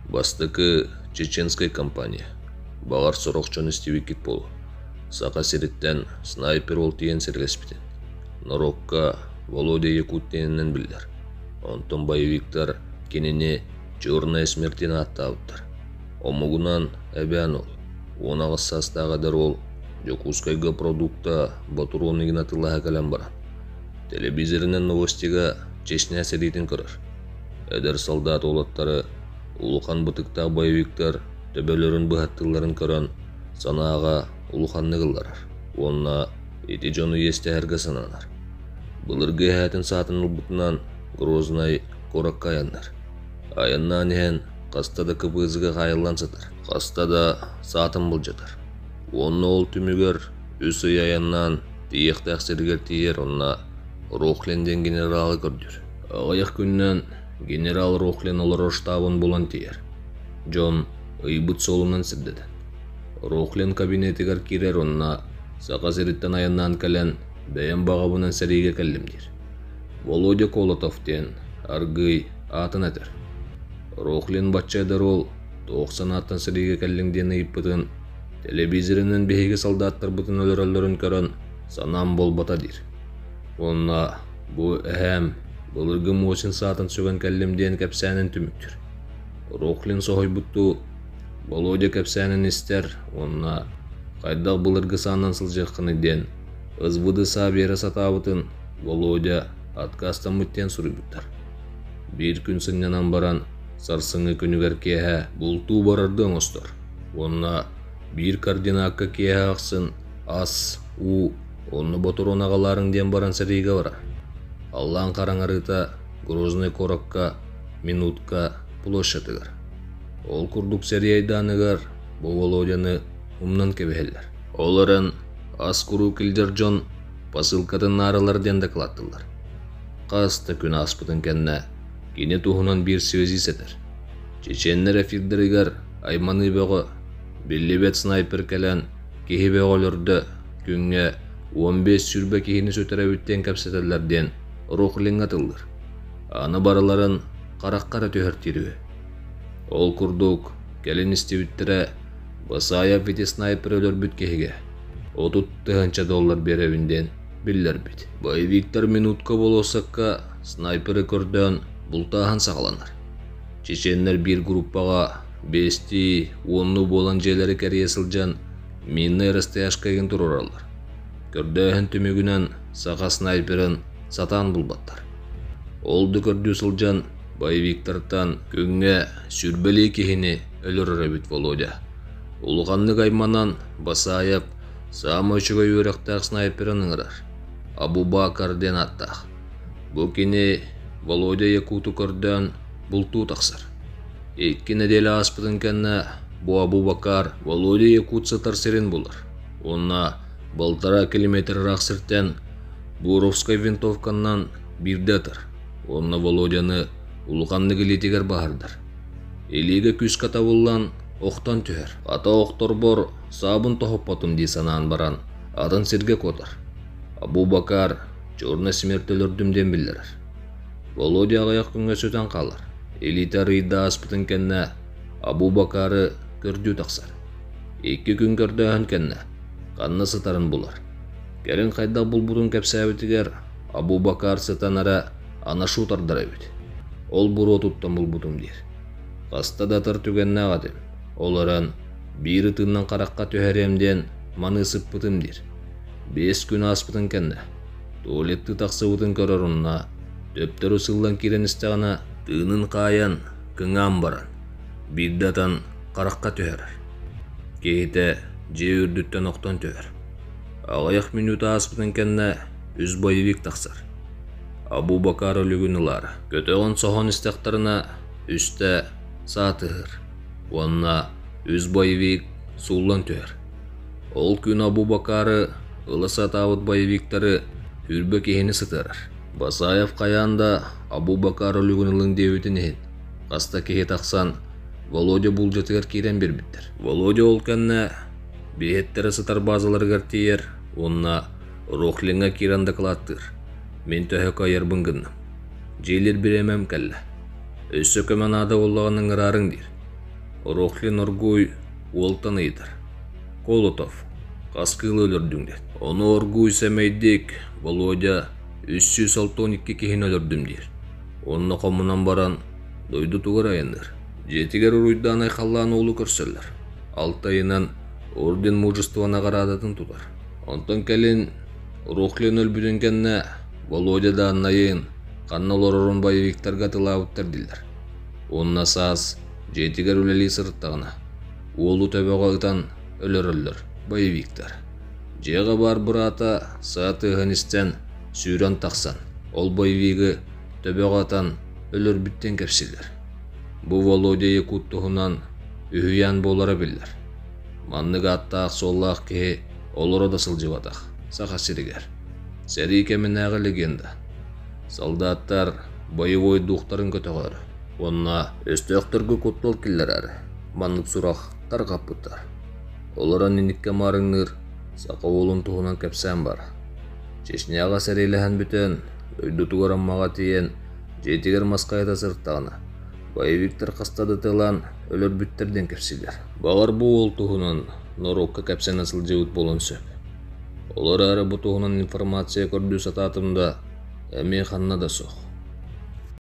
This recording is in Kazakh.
Бастыкы чеченская компания. Бағар сорокчон истибикит болу. Сақа сериттен снайпер ол тиен сергеспитен. Норокка Володя Якутенінен білдер. Онтон боевиктар кенене черная смертина аттабыттар. Омугунан әбән ол. Онағыз састағадар ол Жокускайга продукта батуроны гинатылаға кәлем баран. Телевизоринен новостига чешне серитин көрір. Әдер солдат олаттары улухан бытыкта боевиктар төбөлөрүн быхаттыларын көрөн санаага улуханны кылларар. Онна эти жону естәһәргә сананар. Былыргы хәтин сатын улбутынан Грозный коракка аяндар. Аяннан ен кастада кыбызыга кайыллан сатар. Кастада сатын булжатар. Онна ол түмүгөр үсі аяннан тиек тәксергер тиер онна Рохленден генералы көрдүр. Аяк күннен генерал Рохлен олар штабын болан тиер. Джон ыйбыт солунан сирдеден. Рохлен кабинетигер кирер онна сақа сериттен аяннан кәлен бәйен бағабынан сәриге кәллемдер. Володя Колотовтен аргый атын әтер. Рохлен батчайдар ол 90 аттан сәриге кәллеңден ыйппытын телевизоринен бейге солдаттар бұтын өлөрөллөрін көрін санам бол батадир. Онна бұ әһәм бұлырғы мосин сатын сөген кәллемден кәпсәнін түміктір. Рохлен соғай бұтту Володя кәпсәнін істер, онна қайдақ бұлырғы санын сылжаққыны ден ызбыды сабері сатабытын Володя откастан мүттен сұры бұттар. Bir күн сыннанан баран сарсыңы күнігер кеһә бұлту барардың остыр. Онна bir координатка кеһә ақсын ас, у, онны ботурон ағаларың ден баран сәриге бара. Аллан қараңарыта Грозный коракка минутка площадыгар. Ол курдук сәрияйданыгар бұл Володяны умнан кебехеллер. Оларын ас куру килдер жон посылкатын нарыларден докладтылар. Қаста күн аспытын кәнне кене туғынан bir связи сетер. Чеченнер эфирдерігер айманы беғі беллебет снайпер кәлән кехи беғолырды күнге 15 сүрбе кехini сөтірі өттен кәпсетелерден Рохлен атылдыр. Аны барыларын қараққара төхіртірі. Ол күрдук кәлін істеуіттірі басая беті снайпер өлір бүт кехіге. $30 беревінден білдер біт. Боевиктар минутка болосаққа снайпері көрден бұлтағын сақаланар. Чеченлер bir группаға 5-10 болан желері кәрие сылжан минны растаяшқайын тұроралар. Көрдәһін түмігінен сақа снайперін сатан бұлбаттар. Олды көрді сылжан боевиктартан күнге сүрбелі кехini өлір рәбіт Володя. Улғанны қайманан басайып сам өшігі өріқтақ снайперін ыңырар. Абу Бакарден аттақ. Бұл кені Володя Якуту көрден бұлту тақсыр. Екі неделі аспытын кәнне бұл Абу Бакар Володя Якут сатар серін болар. Онна балтара километр рақсырттен Буровскай винтовканнан бірдетір. Онна Володяны улғанны келетегер бағардар. Елеге күз ката болан оқтан түйер. Ата оқтор бор сабын тоқпатым дей санаан баран атын серге котар. Абу Бакар черный смертелердімден білдірір. Володя ағаяқ күнге сөтен қалар. Элита рейда аспытын кәнне Абу Бакары көрді тақсар. 2 күн көрдіғін кәнне қанны сытарын бұлар. Кәрін қайда бұл бұдың кәпсәбітігер Абу Бакар сытанара ана шутардар әбіт. Ол бұр отуттан бұл бұдың дер. Қаста датыр түгенне ағадым. Оларан бір тыннан қараққа төхәремден маны сыппытым дер. 5 күн аспытын кәнне. Туалетті тақсы бұдың көрір ұнна. Төптері сылдан керен істіғана тыынын қайан кыңан баран. Биддатан қараққа төхәрір. Кейті же үрдіттен оқтан төхәр. Ағаяқ минута аспытын кәнне үз боевик тақсар. Абу Бакар өлігін ұлары. Көтеғын соған істіқтарына үсті сатығыр. Онна үз боевик суллан төхәр. Ол күн Абу Бакары ылыса табыт боевиктары үрбі кехini сытырыр. Басаев қаянда Абу Бакар өлігін ұлың деуітін ехін. Қаста кехе тақсан Володя бұл жетігер керен бербіттір. Володя ол кәнне бейеттері сытар базаларғар тейер. Онна Рохленға керанды қылаттыр. Мен төхі қайыр бұңғынным. Желер біремем кәлі. Өссі көмен ада олағының ұрарың дер. Орохли Норгуй Уолтан ыйдыр. Колотов, қаскылы өлірдің дед. Оны оргуй сәмейдік, Володя 312 кихин өлірдім дер. Онына қомынан баран дойды туғыр айындар. Жетігер ұруйдан айқаллан олы көрсілер. Алтайынан орден мужествоына қарадатын тұдар. Онтан кәлін Рухлен өлбүден кәнне Володя да аннайын қаннал орырын байвиктарға тылауыттар дилдер. Онына саз жетігер өлелі сырыттағына. Олу төбеғалытан өлір байвиктар. Жеға бар бұрата сааты ғанистен сүйран тақсан. Ол байвигі төбеғатан өлір бүттен кәпсілер. Бұ Володя екуттығынан үйян болара білдер. Манныға аттақ соллақ ке олыра да сылжыватақ. Сақа сиригер. Сәрі кемінәғі легенда. Солдаттар боевой духтарын көтіғары. Онна өстіқтіргі көттіл келер әрі. Маннық сұрақ тарғап бұттар. Олара ненікке марыңныр сақа олын тұғынан кәпсән бар. Чешняға сәреліған бүтін өйді тұғыран маға тиен жетігер масқайда сырттағына. Байвиктар қастады тылан өлір бүттерден кәпсілер. Бағар бұл ол тұғынан Норокка кәпсән асыл жеуіт болын сөп. Олар әрі бұ тұғынан информация көрді сататымда әме қанна да соқ.